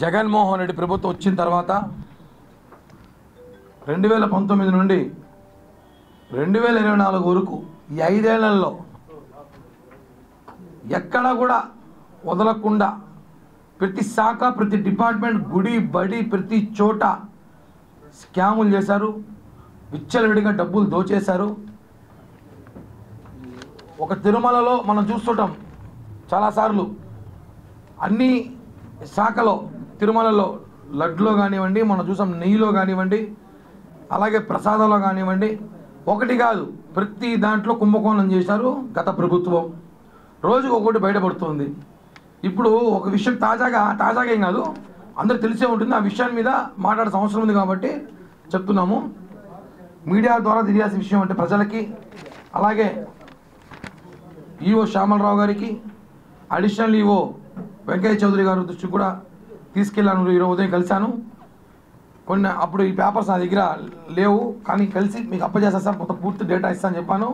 జగన్మోహన్ రెడ్డి ప్రభుత్వం వచ్చిన తర్వాత 2019 నుండి 2024 వరకు ఈ 5 ఏళ్లలో ఎక్కడా కూడా వదలకుండా ప్రతి శాఖ ప్రతి డిపార్ట్మెంట్ గుడి బడి ప్రతి చోట స్కాములు చేశారు, విచ్చలవిడిగా డబ్బులు దోచేశారు. ఒక తిరుమలలో మనం చూస్తుంటాం చాలాసార్లు అన్ని శాఖలో తిరుమలలో లడ్లో కానివ్వండి, మనం చూసాం నెయ్యిలో కానివ్వండి, అలాగే ప్రసాదంలో కానివ్వండి, ఒకటి కాదు ప్రతి దాంట్లో కుంభకోణం చేశారు గత ప్రభుత్వం. రోజుకు ఒకటి బయటపడుతుంది. ఇప్పుడు ఒక విషయం తాజాగా ఏం కాదు, అందరూ తెలిసే ఉంటుంది. ఆ విషయాన్ని మీద మాట్లాడాల్సిన అవసరం ఉంది కాబట్టి చెప్తున్నాము. మీడియా ద్వారా తెలియాల్సిన విషయం అంటే ప్రజలకి, అలాగే ఈఓ శ్యామలరావు గారికి, అడిషనల్ ఈఓ వెంకయ్య చౌదరి గారి దృష్టికి కూడా తీసుకెళ్ళాను. ఈరోజు ఉదయం కలిశాను. కొన్ని అప్పుడు ఈ పేపర్స్ నా దగ్గర లేవు, కానీ కలిసి మీకు అప్పచేస్తా సార్, మొత్తం పూర్తి డేటా ఇస్తాను చెప్పాను.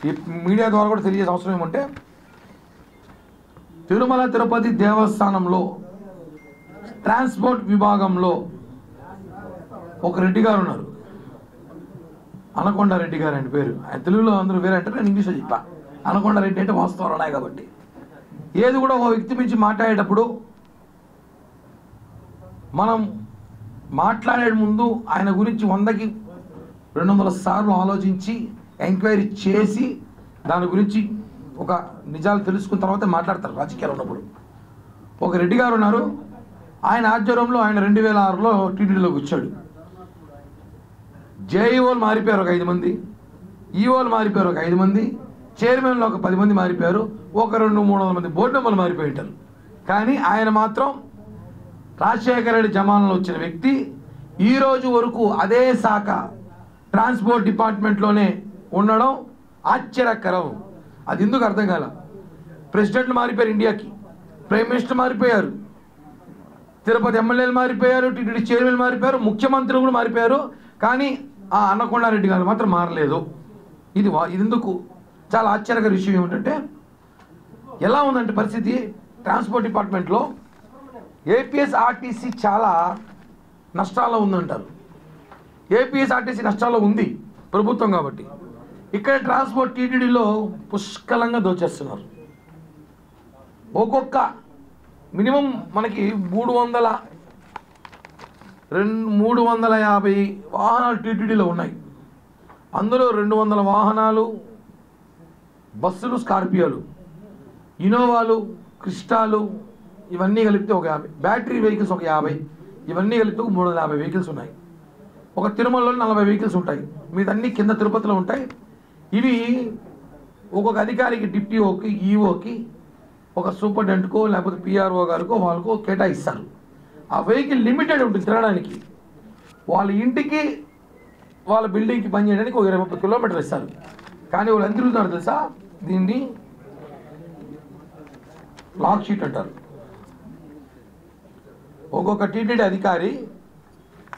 ఈ మీడియా ద్వారా కూడా తెలియజేసే అవసరం ఏమంటే, తిరుమల తిరుపతి దేవస్థానంలో ట్రాన్స్పోర్ట్ విభాగంలో ఒక రెడ్డి గారు ఉన్నారు, అనకొండ రెడ్డి గారు అంటే పేరు. ఆయన తెలుగులో అందరూ వేరే అంటే నేను ఇంగ్లీష్లో చెప్పా. అనకొండ రెడ్డి అంటే వాస్తవాలు ఉన్నాయి కాబట్టి ఏది కూడా ఒక వ్యక్తి గురించి మాట్లాడేటప్పుడు మనం మాట్లాడే ముందు ఆయన గురించి 100కి 200 సార్లు ఆలోచించి ఎంక్వైరీ చేసి దాని గురించి ఒక నిజాలు తెలుసుకున్న తర్వాత మాట్లాడతారు రాజకీయాలు ఉన్నప్పుడు. ఒక రెడ్డి గారు ఉన్నారు, ఆయన ఆధ్వర్యంలో ఆయన 2006లో టీటీడీలోకి వచ్చాడు. జేఈఓలు మారిపోయారు ఒక 5 మంది, ఈఓలు మారిపోయారు ఒక 5 మంది, చైర్మన్లో ఒక 10 మంది మారిపోయారు, ఒక 200-300 మంది బోర్డు మెంబర్లు మారిపోయి ఉంటారు. కానీ ఆయన మాత్రం రాజశేఖర రెడ్డి జమానాలో వచ్చిన వ్యక్తి ఈ రోజు వరకు అదే శాఖ ట్రాన్స్పోర్ట్ డిపార్ట్మెంట్లోనే ఉండడం ఆశ్చర్యకరం. అది ఎందుకు అర్థం కాల. ప్రెసిడెంట్లు మారిపోయారు, ఇండియాకి ప్రైమ్ మినిస్టర్ మారిపోయారు, తిరుపతి ఎమ్మెల్యేలు మారిపోయారు, టీటీడీ చైర్మన్ మారిపోయారు, ముఖ్యమంత్రులు కూడా మారిపోయారు. కానీ ఆ అన్నకొండారెడ్డి గారు మాత్రం మారలేదు. ఇది ఎందుకు చాలా ఆశ్చర్యకర విషయం ఏమిటంటే, ఎలా ఉందంటే పరిస్థితి ట్రాన్స్పోర్ట్ డిపార్ట్మెంట్లో ఏపీఎస్ఆర్టీసీ చాలా నష్టాల్లో ఉందంటారు. ఏపీఎస్ఆర్టీసీ నష్టాల్లో ఉంది ప్రభుత్వం కాబట్టి. ఇక్కడ ట్రాన్స్పోర్ట్ టీటీడీలో పుష్కలంగా దోచేస్తున్నారు. ఒక్కొక్క మినిమం మనకి 350 వాహనాలు టీటీడీలో ఉన్నాయి. అందులో 200 వాహనాలు బస్సులు, స్కార్పియోలు, ఇనోవాలు, క్రిస్టాలు, ఇవన్నీ కలిపితే ఒక 50, బ్యాటరీ వెహికల్స్ ఒక 50, ఇవన్నీ కలిపితే ఒక 350 వెహికల్స్ ఉన్నాయి. ఒక తిరుమలలో 40 వెహికల్స్ ఉంటాయి, మీదన్నీ కింద తిరుపతిలో ఉంటాయి. ఇవి ఒక్కొక్క అధికారికి, డిప్యూఓకి, ఈఓకి, ఒక సూపరింటెండెంట్కో లేకపోతే పిఆర్ఓ గారికో వాళ్ళకో కేటాయిస్తారు. ఆ వెహికల్ లిమిటెడ్ ఉంటుంది తిరగడానికి. వాళ్ళ ఇంటికి వాళ్ళ బిల్డింగ్కి పని చేయడానికి ఒక 20-30 కిలోమీటర్లు ఇస్తారు. కానీ వాళ్ళు ఎంత తిరుగుతున్నారు తెలుసా? దీన్ని లాక్ షీట్ అంటారు. ఒక్కొక్క టీటీడీ అధికారి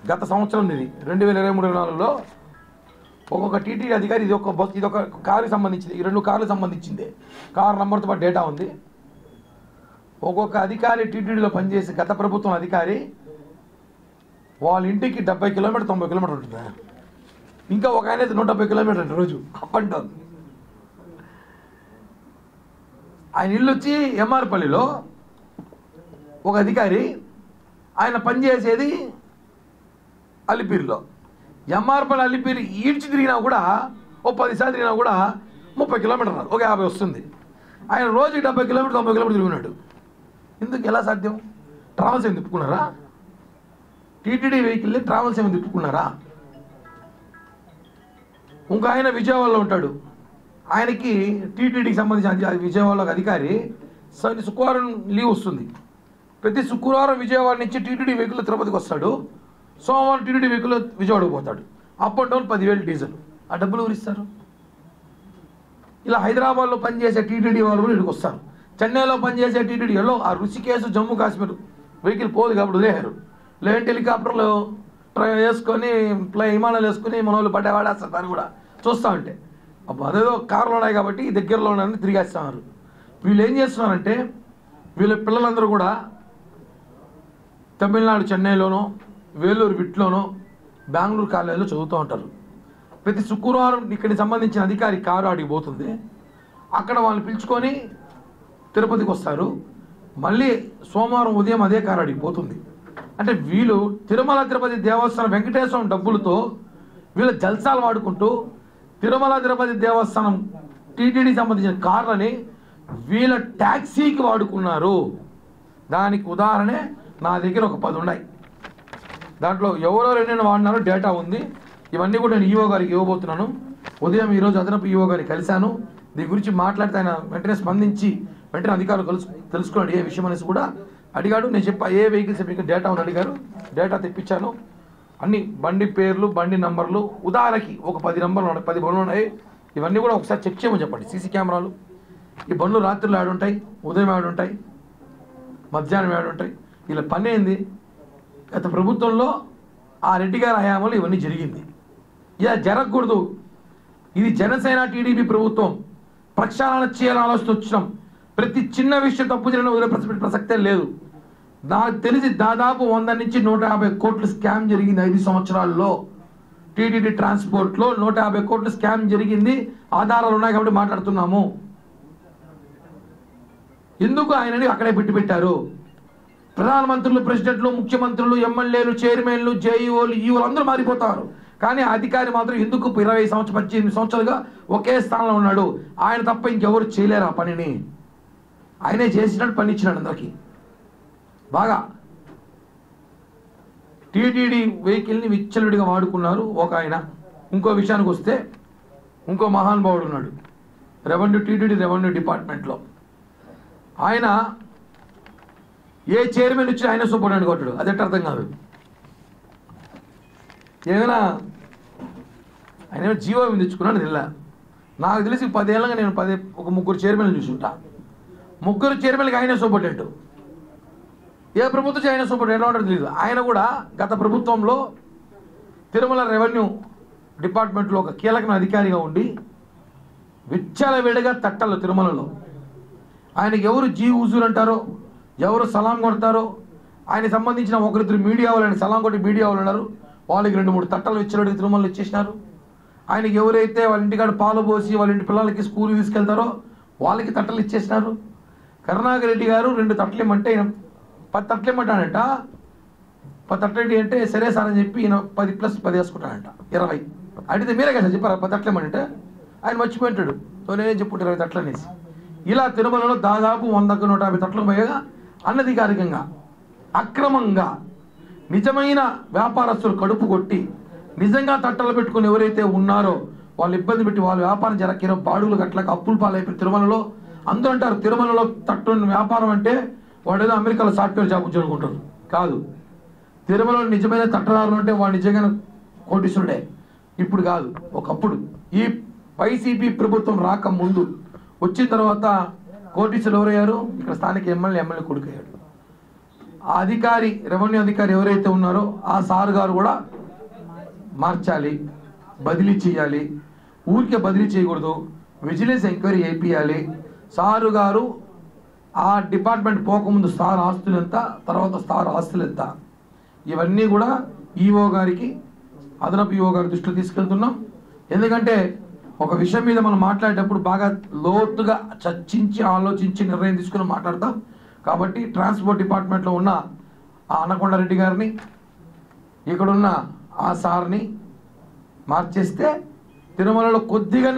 గత సంవత్సరం, ఇది 2023-24లో ఒక్కొక్క టీటీడీ అధికారి, ఇది ఒక బస్, ఇది ఒక కారుకి సంబంధించింది, ఈ 2 కార్లకు సంబంధించింది, కారు నెంబర్తో పాటు డేటా ఉంది. ఒక్కొక్క అధికారి టీటీడీలో పనిచేసి గత ప్రభుత్వం అధికారి వాళ్ళ ఇంటికి 70 కిలోమీటర్ 90 కిలోమీటర్ ఉంటుంది. ఇంకా ఒక ఆయన అయితే 170 కిలోమీటర్ అంటే రోజు అప్ అండ్ డౌన్. ఆయన ఇల్లు వచ్చి ఎంఆర్పల్లిలో ఒక అధికారి, ఆయన పనిచేసేది అలిపిరిలో. ఎంఆర్పల్లి అలిపిరి ఈడ్చి తిరిగినా కూడా ఓ 10 సార్లు తిరిగినా కూడా 30 కిలోమీటర్లు, ఒక 50 వస్తుంది. ఆయన రోజుకి 70 కిలోమీటర్ 90 కిలోమీటర్ తిరిగినాడు. ఎందుకు, ఎలా సాధ్యం? ట్రావెల్స్ ఏమి తిప్పుకున్నారా? టీటీడీ వెహికల్ని ట్రావెల్స్ ఏమి తిప్పుకున్నారా? ఇంకో ఆయన విజయవాడలో ఉంటాడు, ఆయనకి టీటీడీకి సంబంధించిన విజయవాడలో ఒక అధికారి శుక్రవారం లీవ్ వస్తుంది. ప్రతి శుక్రవారం విజయవాడ నుంచి టీటీడీ వెహికల్ తిరుపతికి వస్తాడు, సోమవారం టీటీడీ వెహికల్ విజయవాడకు పోతాడు. Up and down 10,000 diesel. ఆ డబ్బులు ఎవరు ఇస్తారు? ఇలా హైదరాబాద్లో పనిచేసే టీటీడీ వాళ్ళు కూడా ఇక్కడికి వస్తారు. చెన్నైలో పనిచేసే టీటీడీలో ఆ ఋషికేశ్ జమ్మూ కాశ్మీర్ వెహికల్ పోదు కాబట్టి వదిలేరు. లేదంటే హెలికాప్టర్లు వేసుకొని విమానాలు వేసుకుని మన వాళ్ళు పడ్డవాడేస్తారు. దాన్ని కూడా చూస్తూ ఉంటే అదేదో కార్లు ఉన్నాయి కాబట్టి దగ్గరలో ఉన్నారని తిరిగేస్తున్నారు. వీళ్ళు ఏం చేస్తున్నారంటే, వీళ్ళ పిల్లలందరూ కూడా తమిళనాడు చెన్నైలోనో, వేలూరు విట్లోనో, బెంగళూరు కాలేజీలో చదువుతూ ఉంటారు. ప్రతి శుక్రవారం ఇక్కడికి సంబంధించిన అధికారి కారు ఆడికి పోతుంది. అక్కడ వాళ్ళని పిలుచుకొని తిరుపతికి వస్తారు. మళ్ళీ సోమవారం ఉదయం అదే కారు ఆడికి పోతుంది. అంటే వీళ్ళు తిరుమల తిరుపతి దేవస్థానం వెంకటేశ్వరం డబ్బులతో వీళ్ళ జల్సాలు వాడుకుంటూ తిరుమల తిరుపతి దేవస్థానం టీటీడీ సంబంధించిన కార్లని వీళ్ళ ట్యాక్సీకి వాడుకున్నారు. దానికి ఉదాహరణే నా దగ్గర ఒక 10 ఉన్నాయి. దాంట్లో ఎవరో రెండైనా వాడినారో డేటా ఉంది. ఇవన్నీ కూడా నేను ఈఓ గారికి ఇవ్వబోతున్నాను. ఉదయం ఈరోజు అదనపు ఈఓ గారికి కలిశాను. దీని గురించి మాట్లాడితే ఆయన వెంటనే స్పందించి వెంటనే అధికారులు తెలుసుకోండి ఏ విషయం అనేసి కూడా అడిగాడు. నేను చెప్పా ఏ వెహికల్స్ మీకు డేటా ఉంది అడిగారు. డేటా తెప్పించాను. అన్ని బండి పేర్లు, బండి నంబర్లు, ఉదాహరణకి ఒక 10 నంబర్లు ఉన్నాయి, 10 బండ్లు ఉన్నాయి. ఇవన్నీ కూడా ఒకసారి చెక్ చేయమని చెప్పండి. సీసీ కెమెరాలు, ఈ బండ్లు రాత్రులు ఆడుంటాయి, ఉదయం ఆడుంటాయి, మధ్యాహ్నం ఆడుంటాయి. వీళ్ళ పని ఏంది? గత ప్రభుత్వంలో ఆ రెడ్డి గారి హయాంలో ఇవన్నీ జరిగింది. ఇలా జరగకూడదు. ఇది జనసేన టీడీపీ ప్రభుత్వం. ప్రక్షాళన చేయాలని ఆలోచన వచ్చినాం. ప్రతి చిన్న విషయం తప్పు జరిగిన వదిలే ప్రసక్తే లేదు. నాకు తెలిసి దాదాపు 100 నుంచి 150 కోట్లు స్కామ్ జరిగింది 5 సంవత్సరాల్లో. టీటీడీ ట్రాన్స్పోర్ట్లో 150 కోట్లు స్కామ్ జరిగింది. ఆధారాలు ఉన్నాయి కాబట్టి మాట్లాడుతున్నాము. ఎందుకు ఆయనని అక్కడే పెట్టారు? ప్రధానమంత్రులు, ప్రెసిడెంట్లు, ముఖ్యమంత్రులు, ఎమ్మెల్యేలు, చైర్మన్లు, జేఈఓలు, ఈఓలు అందరూ మారిపోతారు. కానీ అధికారి మాత్రం ఎందుకు 20 సంవత్సరాలు 18 సంవత్సరాలుగా ఒకే స్థానంలో ఉన్నాడు? ఆయన తప్ప ఇంకెవరు చేయలేరు ఆ పనిని. ఆయనే చేసినట్టు పని ఇచ్చినాడు అందరికీ. బాగా టీటీడీ వెహికల్ని విచ్చలవిడిగా వాడుకున్నారు ఒక ఆయన. ఇంకో విషయానికి వస్తే ఇంకో మహానుభావుడు ఉన్నాడు టీటీడీ రెవెన్యూ డిపార్ట్మెంట్లో. ఆయన ఏ చైర్మన్ వచ్చి ఆయన సూపరింటెండెంట్ కొట్టాడు. అదెట్ట అర్థం కాదు. ఏమైనా ఆయన ఏమైనా జీవో తెచ్చుకున్నాడు తెల్లా. నాకు తెలిసి 10 ఏళ్ళగా నేను ఒక 3 చైర్మన్లు చూసుంటా. 3 చైర్మన్లకి ఆయనే సూపరింటెండెంట్. ఏ ప్రభుత్వం ఆయన సూపరింటెండెంట్ ఉంటాడో తెలియదు. ఆయన కూడా గత ప్రభుత్వంలో తిరుమల రెవెన్యూ డిపార్ట్మెంట్లో ఒక కీలకమైన అధికారిగా ఉండి విచ్చలవిడిగా తట్టలు తిరుమలలో ఆయనకి ఎవరు జీ హుజూర్ అంటారో, ఎవరు సలాం కొడతారో, ఆయనకి సంబంధించిన 1-2 మీడియా వాళ్ళు ఆయన సలాం కొట్టి మీడియా వాళ్ళు ఉన్నారు. వాళ్ళకి 2-3 తట్టలు విచ్చలవిడిగా తిరుమలలో ఇచ్చేసినారు. ఆయనకి ఎవరైతే వాళ్ళ ఇంటికాడ పాలు పోసి వాళ్ళ ఇంటి పిల్లలకి స్కూల్కి తీసుకెళ్తారో వాళ్ళకి తట్టలు ఇచ్చేసినారు. కరుణాకర్ రెడ్డి గారు 2 తట్టలు ఇమ్మంటే 10 తట్టలు ఇమ్మంటాడంట. 10 తట్టలు అంటే సరే సార్ అని చెప్పి ఈయన 10 + 10 వేసుకుంటాడంట, 20. అడిగితే మీరే కదా చెప్పారా 10 తట్టలు ఇమ్మంటే? ఆయన మర్చిపోయింటాడు. నేనేం చెప్పుకుంటే 20 తట్టలు అనేసి. ఇలా తిరుమలలో దాదాపు 100-150 తట్టలు పోయేగా అనధికారికంగా అక్రమంగా నిజమైన వ్యాపారస్తులు కడుపు కొట్టి నిజంగా తట్టలు పెట్టుకుని ఎవరైతే ఉన్నారో వాళ్ళు ఇబ్బంది పెట్టి వాళ్ళ వ్యాపారం జరగకిన బాడుగులు గట్లకి అప్పులు పాలైపోయి తిరుమలలో అందరూ అంటారు తిరుమలలో తట్టు వ్యాపారం అంటే వాడు ఏదో అమెరికాలో సాఫ్ట్వేర్ జాబ్ అనుకుంటారు. కాదు, తిరుమలలో నిజమైన తట్టదారులు అంటే వాడు నిజంగా కోటీశ్వరుడే. ఇప్పుడు కాదు, ఒకప్పుడు. ఈ వైసీపీ ప్రభుత్వం రాకముందు వచ్చిన తర్వాత కోటీశ్వరులు ఎవరయ్యారు? ఇక్కడ స్థానిక ఎమ్మెల్యే కొడుకు అయ్యాడు. ఆ అధికారి, రెవెన్యూ అధికారి ఎవరైతే ఉన్నారో ఆ సార్ గారు కూడా మార్చాలి, బదిలీ చేయాలి. ఊరికే బదిలీ చేయకూడదు, విజిలెన్స్ ఎంక్వైరీ చేయాలి. సారు గారు ఆ డిపార్ట్మెంట్ పోకముందు సార్ ఆస్తులు ఎంత, తర్వాత సార్ ఆస్తులు ఎంత, ఇవన్నీ కూడా ఈఓ గారికి, అదనపు ఈఓ గారి దృష్టిలో తీసుకెళ్తున్నాం. ఎందుకంటే ఒక విషయం మీద మనం మాట్లాడేటప్పుడు బాగా లోతుగా చర్చించి ఆలోచించి నిర్ణయం తీసుకుని మాట్లాడతాం. కాబట్టి ట్రాన్స్పోర్ట్ డిపార్ట్మెంట్లో ఉన్న ఆ అనకొండారెడ్డి గారిని, ఇక్కడున్న ఆ సార్ని మార్చేస్తే తిరుమలలో కొద్దిగా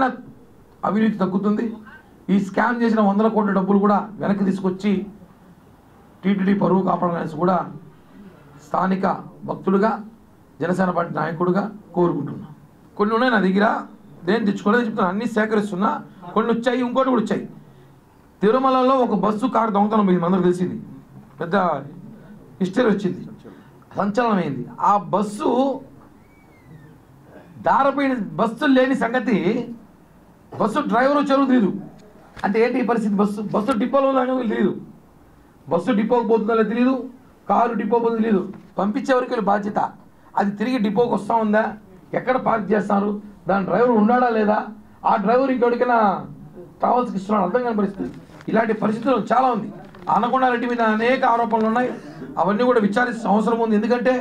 అవినీతి తగ్గుతుంది. ఈ స్కామ్ చేసిన 100 కోట్ల డబ్బులు కూడా వెనక్కి తీసుకొచ్చి టీటీడీ పరువు కాపాడాలని కూడా స్థానిక భక్తుడుగా, జనసేన పార్టీ నాయకుడుగా కోరుకుంటున్నాను. కొన్ని ఉన్నాయి నా దగ్గర, నేను తెచ్చుకోలేదు చెప్తున్నా, అన్నీ సేకరిస్తున్నా. కొన్ని వచ్చాయి, ఇంకోటి కూడా వచ్చాయి. తిరుమలలో ఒక బస్సు కారు దొంగతనం పోయింది, అందరికి తెలిసింది, పెద్ద హిస్టరీ వచ్చింది, సంచలనమైంది. ఆ బస్సు దారిపోయిన బస్సు లేని సంగతి బస్సు డ్రైవరు చెరువు తెలియదు. అంటే ఏంటి ఈ పరిస్థితి? బస్సు డిపోలో తెలియదు, బస్సు డిపోకి పోతుందో తెలియదు, కారు డిపో పోతుందో తెలియదు. పంపించేవరకు బాధ్యత. అది తిరిగి డిపోకి వస్తూ ఉందా, ఎక్కడ పార్క్ చేస్తారు, దాని డ్రైవర్ ఉన్నాడా లేదా, ఆ డ్రైవర్ ఇంకెవరికైనా ట్రావెల్స్కి ఇస్తున్నాడు, అర్థం కాని పరిస్థితి. ఇలాంటి పరిస్థితులు చాలా ఉంది. అనకొండ రెడ్డి మీద అనేక ఆరోపణలు ఉన్నాయి. అవన్నీ కూడా విచారించిన అవసరం ఉంది. ఎందుకంటే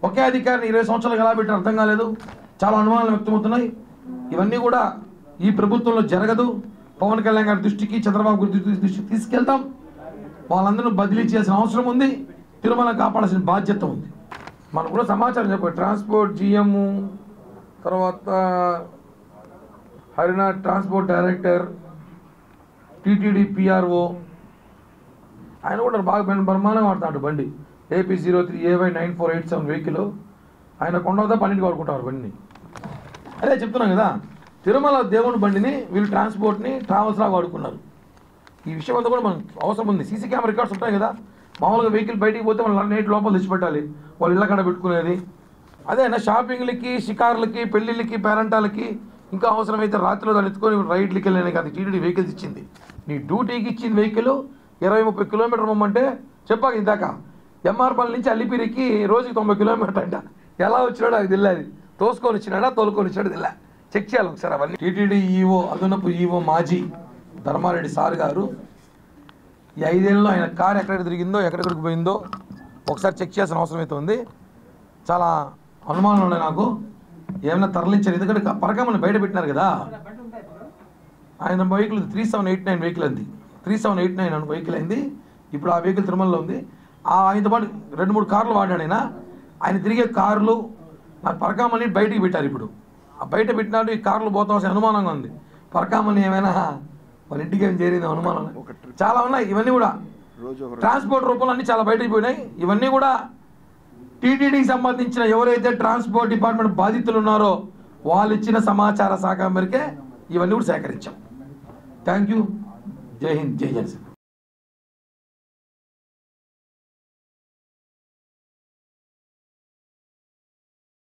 ఒకే అధికారిని 20 సంవత్సరాలు ఎలా పెట్టిన అర్థం కాలేదు. చాలా అనుమానాలు వ్యక్తమవుతున్నాయి. ఇవన్నీ కూడా ఈ ప్రభుత్వంలో జరగదు. పవన్ కళ్యాణ్ గారి దృష్టికి, చంద్రబాబు గారి దృష్టికి తీసుకెళ్తాం. వాళ్ళందరూ బదిలీ చేయాల్సిన అవసరం ఉంది. తిరుమల కాపాడాల్సిన బాధ్యత ఉంది. మనకు కూడా సమాచారం చెప్పారు. ట్రాన్స్పోర్ట్ GM, తర్వాత Haryana transport director, TTD PRO, ఆయన కూడా బాగా బ్రహ్మాండంగా వాడుతున్నాడు బండి. AP03AY9487 వెహికల్ ఆయన కొండవద్ద 12 వాడుకుంటారు బండిని. అదే చెప్తున్నాం కదా, తిరుమల దేవుని బండిని వీళ్ళు ట్రాన్స్పోర్ట్ని ట్రావెల్స్లా వాడుకున్నారు. ఈ విషయం అంతా కూడా మనకు అవసరం ఉంది. CC కెమెరా రికార్డ్స్ ఉంటాయి కదా. మామూలుగా వెహికల్ బయటికి పోతే వాళ్ళు నైట్ లోపల తెచ్చిపెట్టాలి, వాళ్ళు ఇళ్ళ కాడ పెట్టుకునేది. అదేనా షాపింగ్లకి, షికార్లకి, పెళ్ళిళ్ళకి, పేరంటాలకి, ఇంకా అవసరమైతే రాత్రిలో దాన్ని ఎత్తుకొని రైడ్లకి వెళ్ళాను కాదు. TTD వెహికల్స్ ఇచ్చింది. నీ డ్యూటీకి ఇచ్చిన వెహికల్ 20-30 కిలోమీటర్ రమ్మంటే చెప్పాక ఇందాక MRపల్లి నుంచి అల్లిపిరికి రోజుకి 90 కిలోమీటర్ అంట. ఎలా వచ్చినాడో అది తెలియదు. తోసుకొని వచ్చినాడా, తోలుకొని వచ్చినాడు తెలియ. చెక్ చేయాలి ఒకసారి అవన్నీ. TTD EO, అదనపు EO మాజీ ధర్మారెడ్డి సార్ గారు ఈ 5 ఏళ్ళలో ఆయన కారు ఎక్కడెక్కడ తిరిగిందో, ఎక్కడెక్కడికి పోయిందో ఒకసారి చెక్ చేయాల్సిన అవసరం అయితే ఉంది. చాలా అనుమానాలు ఉన్నాయి నాకు. ఏమైనా తరలించారు. ఎందుకంటే పరకమని బయట పెట్టినారు కదా. ఆయన వెహికల్ 3789 వెహికల్ అంది. 3789 అని వెహికల్ అయింది. ఇప్పుడు ఆ వెహికల్ తిరుమలలో ఉంది. ఆయనతో పాటు 2-3 కార్లు వాడాడు ఆయన తిరిగే కార్లు నాకు పరకామని బయటికి పెట్టారు. ఇప్పుడు ఆ బయట పెట్టినాడు. ఈ కార్లు పోతాల్సిన అనుమానంగా ఉంది. పరకామని ఏమైనా వాళ్ళ ఇంటికి ఏం చేరింది అనుమానం చాలా ఉన్నాయి. ఇవన్నీ కూడా ట్రాన్స్పోర్ట్ రూపంలో అన్నీ చాలా బయటకు పోయినాయి. ఇవన్నీ కూడా TTDకి సంబంధించిన ఎవరైతే ట్రాన్స్పోర్ట్ డిపార్ట్మెంట్ బాధితులు ఉన్నారో వాళ్ళు ఇచ్చిన సమాచార శాఖ మేరకే ఇవన్నీ కూడా సేకరించాం. Thank you. జై హింద్, జై జనసేన.